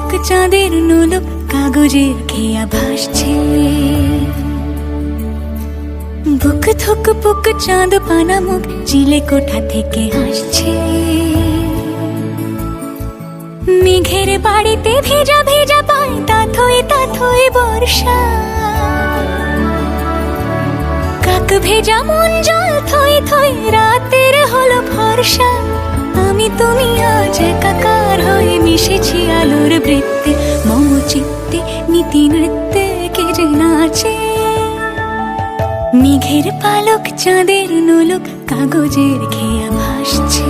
পালক চাঁদের নোলক কাগজের খেয়া ভাসছে। বুক থুক পুক চাঁদ পানা মুখ চিলে কোঠা থেকে হাসছে। মেঘের বাড়িতে ভেজা ভেজা পায় তাথই বর্ষা। কাক ভেজা মন জল থই থই রাতের হলো ভরসা। আমি তুমি আজ একাকার হয়ে মিশেছি আলোর বৃত্তে। মম চিত্তে নীতি নৃত্যে কে যে নাচে। মেঘের পালক চাঁদের নোলক কাগজের খেয়া ভাসছে।